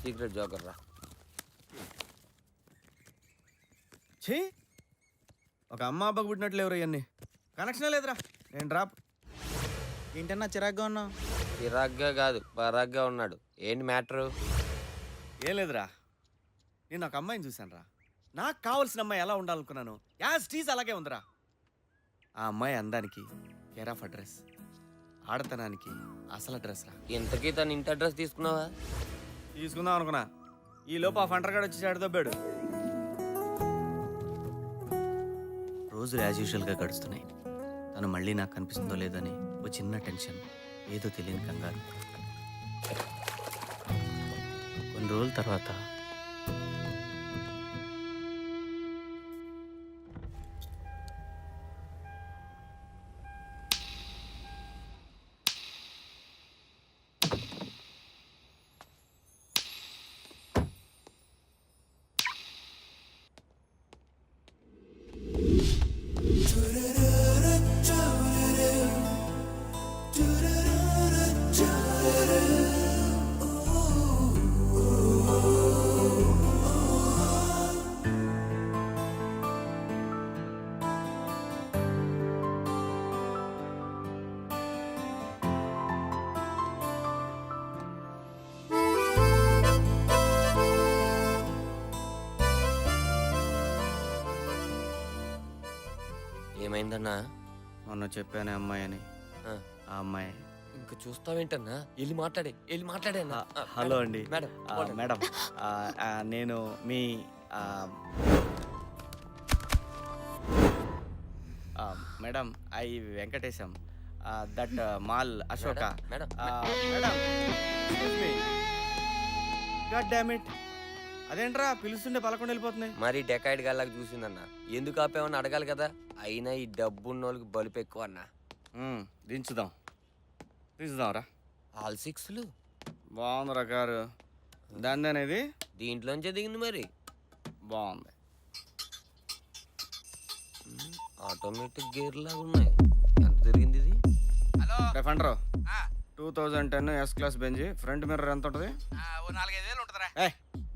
Secret joker రా. ఛీ, ఒక అమ్మ అబ్బకు పుట్టినట్లు ఎవరు ఇవన్నీ కనెక్షనే లేదురా. నేను డ్రాప్. ఏంటన్నా చిరాగ్గా ఉన్నావు? చిరాగ్గా కాదు, పరాగ్గా ఉన్నాడు. ఏంటి మ్యాటరు? ఏం లేదురా, నేను ఒక అమ్మాయిని చూశాను రా. నాకు కావాల్సిన అమ్మాయి ఎలా ఉండాలనుకున్నాను యాజ్ టీజ్ అలాగే ఉందిరా. ఆ అమ్మాయి అందానికి కేర్ ఆఫ్ అడ్రస్, ఆడతనానికి అసలు అడ్రస్ రా. ఇంతకీ తన ఇంటి అడ్రస్ తీసుకున్నావా? తీసుకుందాం అనుకున్నా, ఈ లోపు ఆ ఫంటర్గాడు వచ్చి దొబ్బాడు. రోజులు యాజ్ యూజువల్గా గడుస్తున్నాయి. తను మళ్ళీ నాకు కనిపిస్తుందో లేదని ఓ చిన్న టెన్షన్, ఏదో తెలియని కంగారు. కొన్ని రోజుల తర్వాత ఏమైందన్నా? మొన్న చెప్పానే అమ్మాయి అని, ఆ, ఆ అమ్మాయి. ఇంకా చూస్తావేంటన్నా? వెళ్ళి మాట్లాడే అన్నా. హలో అండి. మేడం, మేడం, నేను మీ madam I Venkatesham, that mall Ashoka. Madam, madam god damn it, అదేంట్రా పిలుస్తుండే పలకుండా వెళ్ళిపోతున్నాయి. మరి డెకాయిడ్ గల్లాగా చూసిందన్నా. ఎందుకు ఆపేమని అడగాలి కదా. అయినా ఈ డబ్బున్న వాళ్ళకి బలుపు ఎక్కువ అన్నా. దించుదాంరా. ఆల్ సిక్స్లు బాగుందిరా కారు. దాని అనేది దీంట్లోంచే దిగింది మరి. బాగుంది. ఆటోమేటిక్ గేర్ లాగా ఉన్నాయి. ఎంత తిరిగింది ఇది? హలో ఫండ్రో 2010 S class Benz, front mirror ఎంత ఉంటుంది? ఓ 4-5 ఉంటుందిరా.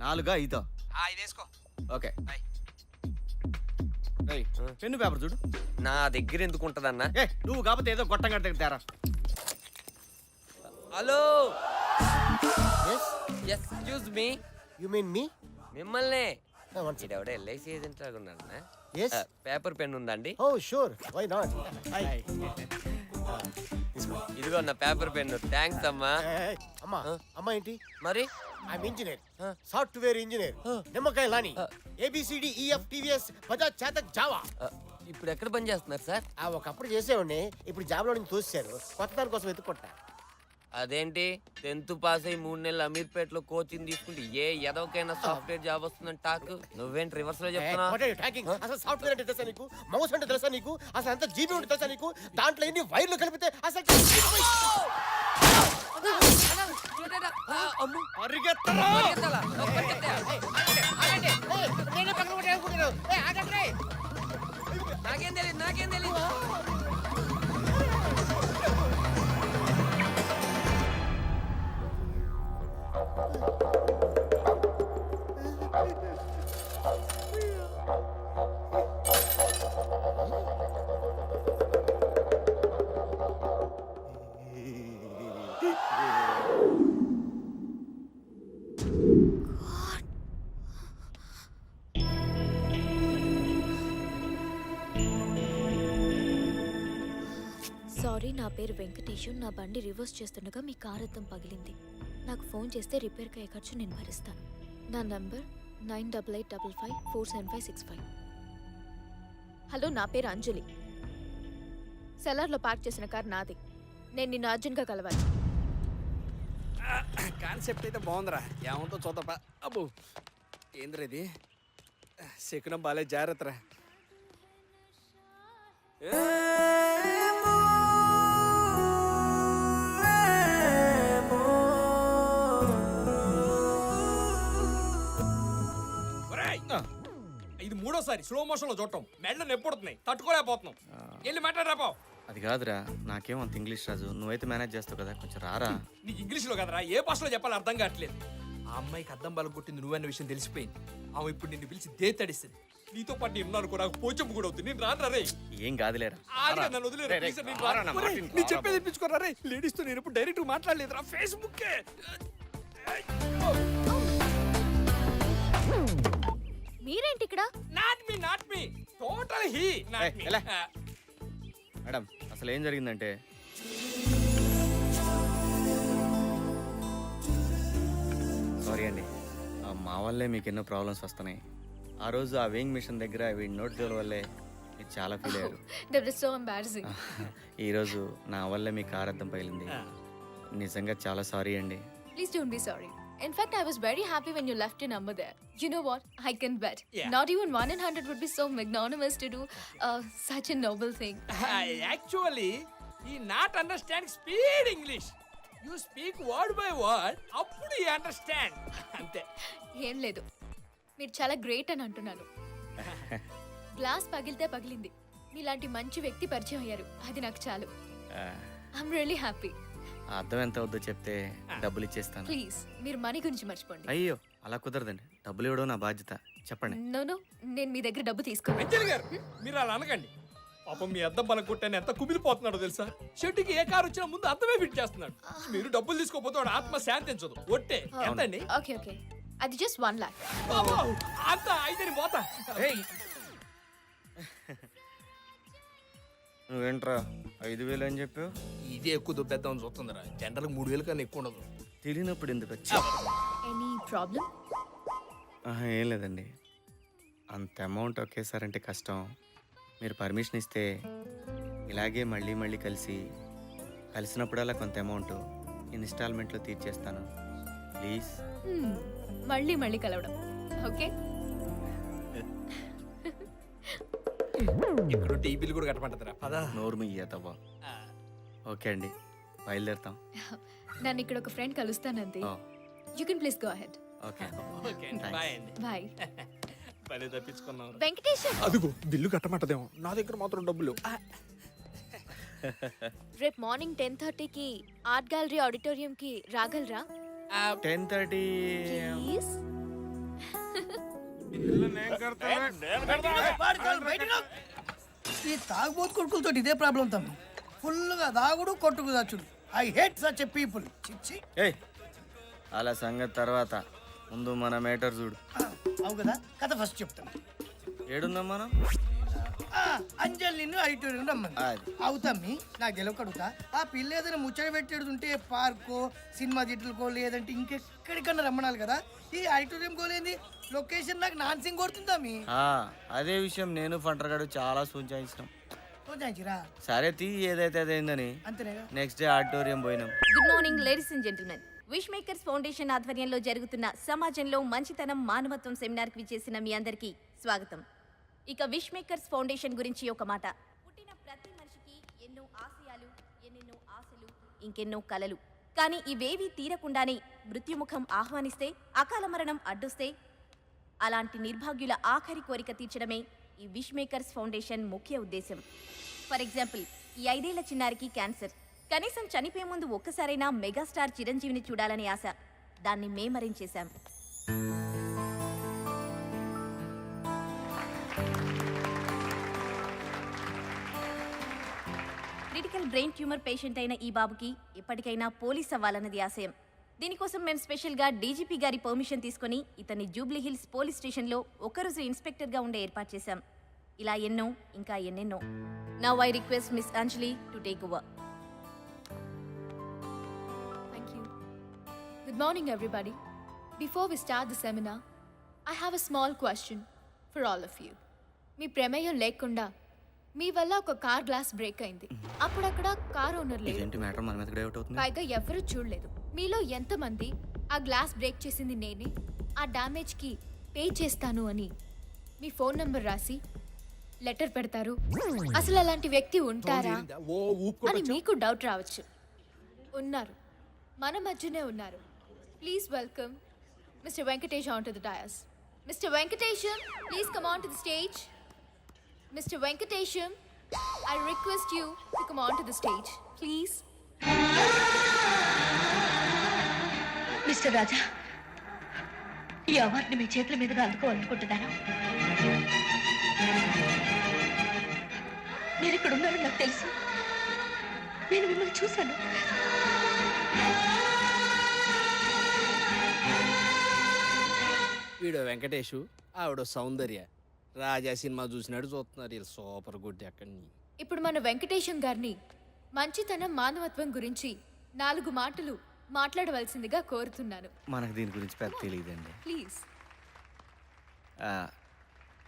4 5 ఇది వేసుకో. ఓకే. బై. పెన్ను పేపర్ చూడు. నా దగ్గర ఎందుకు ఉంటదన్నా? నువ్వు కాకపోతే ఏదో గొట్టం గట్ట తేరా. Hello, excuse me. You mean me? మిమ్మల్నే. One second. ఇడెవడ ఎల్ఐసి ఏజెంట్ లాగా ఉన్నాడన్నా. Yes. పేపర్ పెన్ ఉందండి? Oh, sure. Why not? Hi. ఇదిగో నా పేపర్ పెన్. థ్యాంక్స్ అమ్మా. Hey. అమ్మా ఏంటి? మరి I'm engineer. Software engineer. నిమ్మకాయ లాని. ABCD EF TVS Bajaj Chetak Java. ఇప్పుడు ఎక్కడ పని చేస్తున్నారు సార్? ఒకప్పుడు చేసేవాడిని, ఇప్పుడు జాబ్ లో నుంచి తోసేశారు. కొత్త దాని కోసం వెతుక్కుంటా. అదేంటి 10th పాస్ అయ్యి 3 నెలలు అమీర్పేటలో కోచింగ్ తీసుకుంటే ఏ ఎదవకైనా సాఫ్ట్వేర్ జాబ్ వస్తుందని టాక్. నువ్వేంటి రివర్స్ లో చెప్తున్నా? అసలు సాఫ్ట్వేర్ అంటే తెలుసా నీకు? మౌస్ అంటే తెలుసా నీకు? అసలు ఎంత జీబీ ఉంటే తెలుసా నీకు? దాంట్లో ఎన్ని వైర్లు కలిపితే అసలు నాకేం తెలియదు. సారీ, నా పేరు వెంకటేషు. నా బండి రివర్స్ చేస్తుండగా మీ కార్ అద్దం పగిలింది. నాకు ఫోన్ చేస్తే రిపేర్కి అయ్యే ఖర్చు నేను భరిస్తాను. నా నంబర్ 9885547565. హలో, నా పేరు అంజలి. సెల్లర్లో పార్క్ చేసిన కార్ నాది. నేను నిన్ను అర్జెంట్గా కలవాలి. కాన్సెప్ట్ అయితే బాగుందిరా. ఏమంటో చూద్దాం. అబ్బో ఏంద్రా ఇది? శకునం బాలే, జాగ్రత్తరా. ఇది 3వసారి స్లో మోషన్ లో చూడటం. మెడలు నొప్పుడుతున్నాయి, తట్టుకోలేకపోతున్నాం. వెళ్ళి మాట్లాడరాపో. అది కాదురా, నాకేం అంత ఇంగ్లీష్ రాజు. నువ్వైతే మేనేజ్ చేస్తావు కదా, కొంచెం రారా. నీకు ఇంగ్లీష్ లో కదరా, ఏ భాషలో చెప్పాలి అర్థం కావట్లేదు. ఆ అమ్మాయికి అద్దం బలం కొట్టింది నువ్వన్న విషయం తెలిసిపోయింది. ఆమె ఇప్పుడు నిన్ను పిలిచి దే తడిస్తుంది. నీతో పాటు నేను ఉన్నాను కూడా, నాకు పోచంపు కూడా అవుతుంది. నేను రాను రే. ఏం కాదులేరా. ఆదిగా నన్ను వదిలేరు. రే, రే, ప్లీజ్ నేను రారా, రాను. నా ఒరేయ్, మాటిని నీ రారా చెప్పేది ఇప్పించుకోరా రే. లేడీస్ తో నేను ఇప్పుడు డైరెక్ట్ మాట్లాడలేదురా, ఫేస్బుక్. మీరేంటి ఇక్కడ? నాట్ మీ టోటల్ హీ ఏయ్, ఎలా? మేడం అసలు ఏం జరిగిందంటే సారీ అండి, మా వల్లే మీకు ఎన్నో ప్రాబ్లమ్స్ వస్తున్నాయి. ఆ రోజు ఆ వేయింగ్ మిషన్ దగ్గర వీడి నోట్ జోల వల్లే మీరు చాలా ఫీల్ అయ్యారు. That was so embarrassing. ఈరోజు నా వల్లే మీ కార్ అద్దం పగిలింది. నిజంగా చాలా సారీ అండి. Please don't be sorry. In fact, I was very happy when you left your number there. You know what? I can bet. Yeah. Not even 1 in 100 would be so magnanimous to do such a noble thing. Actually I not understand speed English. You speak word by word, అప్పుడు I understand. అంతే. ఏం లేదు, మీరు చాలా great అని అంటున్నాను. Glass పగిలితే పగిలింది, మీలాంటి మంచి వ్యక్తి పరిచయం అయ్యారు, అది నాకు చాలు. I'm really happy. ఆ అద్దం ఎంత అవుద్దో చెప్తే డబ్బులు ఇచ్చేస్తాను. ప్లీజ్ మీరు మనీ గురించి మర్చిపోండి. అయ్యో అలా కుదరదండి, డబ్బులు ఇవ్వడం నా బాధ్యత. చెప్పండి. నో, నేను మీ దగ్గర డబ్బు తీసుకోను. అంజలి గారు, మీరు అలా అనకండి. పాపం మీ అద్దం బలం కొట్టాను ఎంత కుమిలిపోతున్నాడో తెలుసా. షెడ్డుకి ఏ కారు వచ్చినా ముందు అద్దమే ఫిట్ చేస్తున్నాడు. మీరు డబ్బులు తీసుకోపోతే వాడు ఆత్మ శాంతించదు. ఒట్టే ఎంతండి? ఓకే, అది జస్ట్ 1 lakh. బాబు, అంత అయితే పోతా. నువ్వేంట్రా 5,000 అని చెప్పావు? ఇదే ఎక్కువ దుబ్బేద్దామని చూస్తుందిరా. జనరల్ 3,000 కన్నా ఎక్కువ ఉండదు. తెలియనప్పుడు ఎందుకు వచ్చి? Any problem? ఏం లేదండి, అంత అమౌంట్ ఒకేసారంటే కష్టం. మీరు పర్మిషన్ ఇస్తే ఇలాగే మళ్ళీ మళ్ళీ కలిసినప్పుడల్లా కొంత అమౌంట్ ఇన్స్టాల్మెంట్లో తీర్చేస్తాను. ప్లీజ్. మళ్ళీ కలవడం. ఓకే. ఇప్పుడు టీ బిల్ కూడా కట్టమంటారా? పదా. నోరు మీయతవ్వా. ఓకే అండి, బయలుదేరుతాం. నన్ను ఇక్కడ ఒక ఫ్రెండ్ కలుస్తానంతే. You can please go ahead. Okay. Okay అండి, బాయ్ అండి. బాయ్. పని తప్పించుకున్నాం. వెంకటేశం, అదిగో బిల్లు కట్టమంటదేమో. నా దగ్గర మాత్రం డబ్బులు. రేపు మార్నింగ్ 10:30కి ఆర్ట్ గ్యాలరీ ఆడిటోరియంకి రాగలరా? 10:30. ప్లీజ్. ఈ తాగుబోతు కొడుకులతో ఇదే ప్రాబ్లం తమ్మి. ఫుల్గా దాగుడు కొట్టుకు దాచుడు. I hate such a people. చిచ్చి. ఏయ్ అలా సంగతి తర్వాత, ముందు మన మేటర్ చూడు. అవు కదా, కథ ఫస్ట్ చెప్తాను. ఏడున్నాం మనం? అంజలి నిన్ను ఆడిటోరియం రమ్మని. అది. అవుతమ్మి, నాకు గెలవకడుగుతా. ఆ పిల్ల ఏదైనా ముచ్చట పెట్టేడుంటే పార్కో, సినిమా థియేటర్కో, లేదంటే ఇంకెక్కడికన్నా రమ్మనాలి కదా. ఈ ఆడిటోరియం కోలేంది లొకేషన్ నాకు నాన్సింగ్ కొడుతుందమ్మి. అదే విషయం నేను ఫంటర్ గడు చాలా సూచించినాం. చూచాంచిరా సరే తీ, ఏదైతే అదైందని. అంతేనేగా. నెక్స్ట్ డే ఆడిటోరియం పోయినాం. Good morning ladies and gentlemen. Wish makers foundation ఆధ్వర్యంలో జరుగుతున్న సమాజంలో మంచితనం మానవత్వం సెమినార్కి విచ్చేసిన మీ అందరికీ స్వాగతం. ఇక విష్ మేకర్స్ ఫౌండేషన్ గురించి ఒక మాట. పుట్టిన ప్రతి మనిషికి ఎన్నో ఆశయాలు, ఎన్నెన్నో ఆశలు, ఇంకెన్నో కలలు. కానీ ఇవేవీ తీరకుండానే మృత్యుముఖం ఆహ్వానిస్తే, అకాల మరణం అడ్డొస్తే, అలాంటి నిర్భాగ్యుల ఆఖరి కోరిక తీర్చడమే ఈ విష్ మేకర్స్ ఫౌండేషన్ ముఖ్య ఉద్దేశం. ఫర్ ఎగ్జాంపుల్, ఈ 5 ఏళ్ల చిన్నారికి క్యాన్సర్. కనీసం చనిపోయే ముందు ఒక్కసారైనా మెగాస్టార్ చిరంజీవిని చూడాలనే ఆశ. దాన్ని మేమరించేశాం. క్రిటికల్ బ్రెయిన్ ట్యూమర్ పేషెంట్ అయిన ఈ బాబుకి ఎప్పటికైనా పోలీస్ అవ్వాలన్నది ఆశయం. దీనికోసం మేము స్పెషల్గా డీజీపీ గారి పర్మిషన్ తీసుకుని ఇతన్ని జూబ్లీ హిల్స్ పోలీస్ స్టేషన్లో ఒకరోజు ఇన్స్పెక్టర్గా ఉండే ఏర్పాటు చేశాం. ఇలా ఎన్నో, ఇంకా ఎన్నెన్నో. Now I request miss Anjali to take over. Thank you. Good morning, everybody. Before we start the seminar, I have a small question for all of you. మీ ప్రమేయం లేకుండా మీ వల్ల ఒక కార్ గ్లాస్ బ్రేక్ అయింది. అప్పుడు అక్కడ కార్ ఓనర్ లేడు, ఏంటి matter మన మీద డౌట్ అవుతుంది? పైగా ఎవరు చూడలేదు. మీలో ఎంతమంది ఆ గ్లాస్ బ్రేక్ చేసింది నేనే, ఆ డ్యామేజ్కి పే చేస్తాను అని మీ ఫోన్ నంబర్ రాసి లెటర్ పెడతారు? అసలు అలాంటి వ్యక్తి ఉంటారా అని మీకు డౌట్ రావచ్చు. ఉన్నారు, మన మధ్యనే ఉన్నారు. Please welcome mister Venkatesh on to the dais. Mister Venkatesham, please come on to the stage. Mr. Venkatesham, I request you to come on to the stage, please. Mister Raja, ఈ అవార్డుని మీ చేతుల మీదుగా అందుకోవాలనుకుంటున్నాను. మీరు ఇక్కడ ఉన్నారని నాకు తెలుసు. నేను మిమ్మల్ని చూశాను. వీడో వెంకటేషు ఆవిడ సౌందర్య. రాజా సినిమా చూసినట్టు చూస్తున్నారు వీళ్ళు. Super good. అక్కడి ఇప్పుడు మన వెంకటేశం గారిని మంచితనం మానవత్వం గురించి 4 మాటలు మాట్లాడవలసిందిగా కోరుతున్నాను. మనకు దీని గురించి పెద్ద తెలియదండి. ప్లీజ్.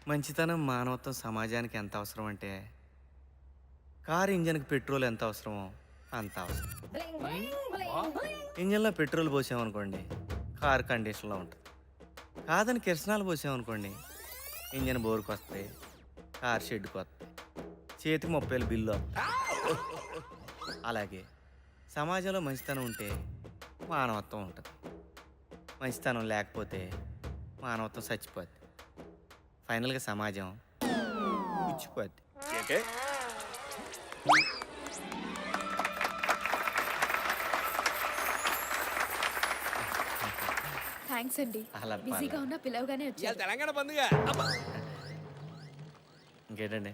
మంచితనం మానవత్వం సమాజానికి ఎంత అవసరం అంటే కారు ఇంజన్కి పెట్రోల్ ఎంత అవసరమో అంత అవసరం. ఇంజన్లో పెట్రోల్ పోసామనుకోండి కారు కండిషన్లో ఉంటుంది. కాదని కిరసనాలు పోసామనుకోండి ఇంజన్ బోరుకు వస్తాయి, కారు షెడ్కి వస్తాయి, చేతికి 30,000 బిల్లు వస్తాయి. అలాగే సమాజంలో మంచితనం ఉంటే మానవత్వం ఉంటుంది. మంచితనం లేకపోతే మానవత్వం చచ్చిపోద్ది. ఫైనల్గా సమాజం పుచ్చిపోద్ది. థ్యాంక్స్ అండి. అలా బిజీగా ఉన్న పిలవగానే ఇవాళ వచ్చారు. తెలంగాణ పండుగ. ఇంకేంటండి?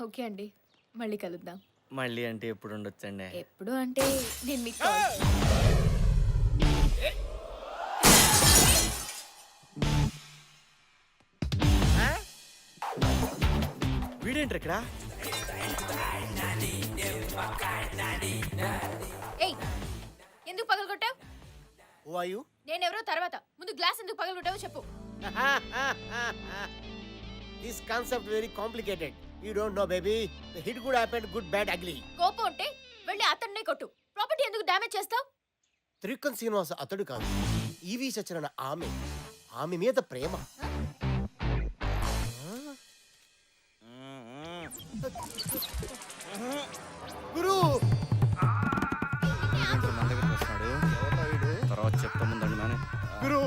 ఓకే అండి, మళ్ళీ కలుద్దాం. మళ్ళీ అంటే ఎప్పుడు ఉండొచ్చండి? ఎప్పుడు అంటే నేను మీకు కాల్ వీడేంటి ఇక్కడ? ఏయ్, ఎందుకు పగలగొట్టావు? Who are you? నేనెవరో తర్వాత, ముందు గ్లాస్ ఎందుకు పగలగొట్టావో చెప్పు. This concept very complicated. You don't know, baby. The hit could happen, good, bad, ugly. కోపం ఉంటే వెళ్ళి అతన్నే కొట్టు. ప్రాపర్టీ ఎందుకు డ్యామేజ్ చేస్తావు? త్రికన్ శ్రీనివాస అతడు కాదు, ఈవి సత్యనారాయణ ఆమె మీద ప్రేమ. గురు మన దగ్గరికి వస్తున్నాడు. తర్వాత చెప్తా ముందండి నాన్న. గురు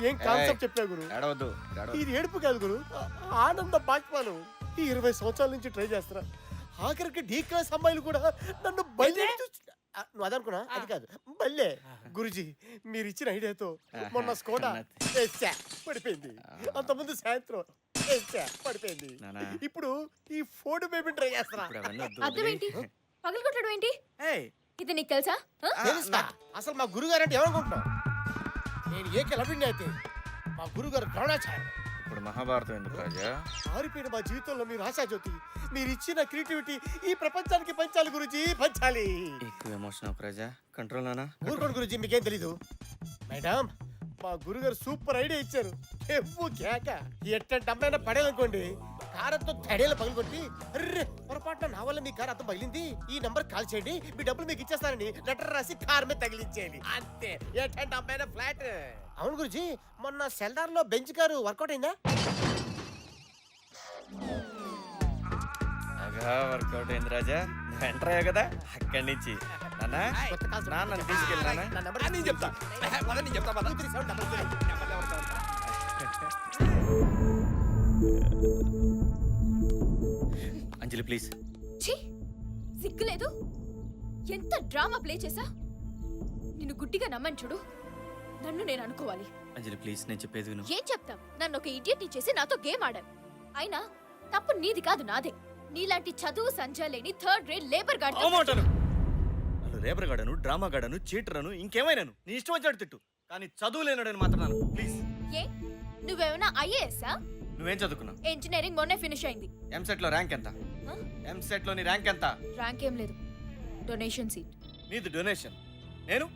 ఏం కాన్సెప్ట్ చెప్పా గురు? ఏడవద్దు. ఇది ఏడుపు కాదు గురు, ఆనంద బాష్పాలు. ఈ 20 సంవత్సరాల నుంచి ట్రై చేస్తున్నా. ఆఖరికి డీ క్లాస్ అమ్మాయిలు కూడా నన్ను బయలు నువ్వు అదనుకున్నా, అది కాదు బల్లే. గురుజీ మీరు ఇచ్చిన ఐడియాతో మొన్న స్కోడా వేసా పడిపోయింది, అంతకుముందు సాయంత్రం వేసా పడిపోయింది. ఇప్పుడు ఈ ఫోర్డ్ బేబీ ట్రై చేస్తున్నా. అర్థం ఏంటి? పగలగొట్టడం ఏంటి? ఇది నీకు తెలుసా? తెలుసా? అసలు మా గురుగారు అంటే ఏమనుకుంటున్నావు? నేను ఏక లభిండి అయితే మా గురుగారు ద్రోణాచార్య. ఇప్పుడు మహాభారతం ఎందుకు రాజా? మారిపోయిన మా జీవితంలో మీరు ఆశాజ్యోతి. మీరు ఇచ్చిన క్రియేటివిటీ ఈ ప్రపంచానికి పంచాలి గురుజీ, పంచాలి. ఎక్కువ ఎమోషన్ ఒక రాజా. కంట్రోల్ నానా. ఊరుకోండి గురుజీ, మీకేం తెలీదు. మేడం మా గురుగారు సూపర్ ఐడియా ఇచ్చారు. ఎవ్వు కేక ఎట్టంటే అమ్మాయినా పడేయాలనుకోండి, కారంతో తడేలు పగలగొట్టి అర్రే పొరపాటున నా వల్ల మీ కారు అర్థం పగిలింది, ఈ నంబర్ కాల్ చేయండి, మీ డబ్బులు మీకు ఇచ్చేస్తానని లెటర్ రాసి కార్ మీద తగిలించేయాలి. అంతే. ఎట్టంటే అమ్మాయినా ఫ్లాట్. అవును గురుజీ, మొన్న సెల్దార్ లో బెంచ్ కారు వర్కౌట్ అయిందా? వర్కౌట్ అయింది రాజా. నువ్వు ఎంటర్ అయ్యావు కదా అక్కడి నుంచి. నాన్న తీసుకెళ్ళి నేను చెప్తా నేను చెప్తా పద. అంజలి ప్లీజ్. ఛీ, సిగ్గులేదు? ఎంత డ్రామా ప్లే చేసా. నిన్ను గుడ్డిగా నమ్మని చూడు, నన్ను నేను అనుకోవాలి. అంజలి ప్లీజ్, నేను చెప్పేది విను. ఏం చెప్తాం? నన్ను ఒక ఇడియట్ చేసి నాతో గేమ్ ఆడాం. అయినా తప్పు నీది కాదు, నాదే. నీలాంటి చదువు సంజా లేని థర్డ్ రేట్ లేబర్ గార్డ్. నన్ను లేబర్ గాడను, డ్రామా గాడను, చీటరను, ఇంకేమైనాను నీ ఇష్టం వచ్చాడు తిట్టు, కానీ చదువు లేనాడని మాత్రం ప్లీజ్. ఏ, నువ్వేమైనా ఐఏఎస్ఆ? నువ్వేం చదువుకున్నావు? ఇంజనీరింగ్ మొన్నే ఫినిష్ అయింది. ఎంసెట్ లో ర్యాంక్ ఎంత? ఎంసెట్ లో నీ ర్యాంక్ ఎంత? ర్యాంక్ ఏం లేదు, డొనేషన్ సీట్. నీది డొనేషన్. నేను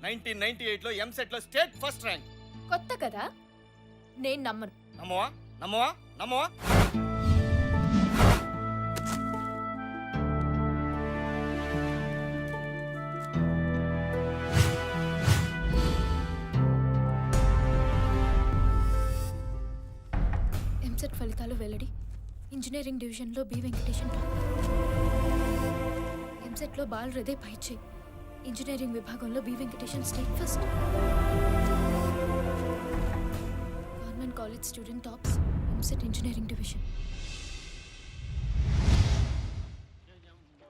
1998 లో ఎంసెట్ లో స్టేట్ ఫస్ట్ ర్యాంక్. కొత్త కదా, నేను నమ్మను. నమ్మవా? నమ్మవా? నమ్మవా? ఎంసెట్ ఫలితాలు వెల్లడి. ఇంజనీరింగ్ డివిజన్లో బి వెంకటేశన్ టాప్. ఎంసెట్లో బాల్ హృదయ్ పైచే. ఇంజనీరింగ్ విభాగంలో B Venkatesan state first. Government college student tops EAMCET engineering division.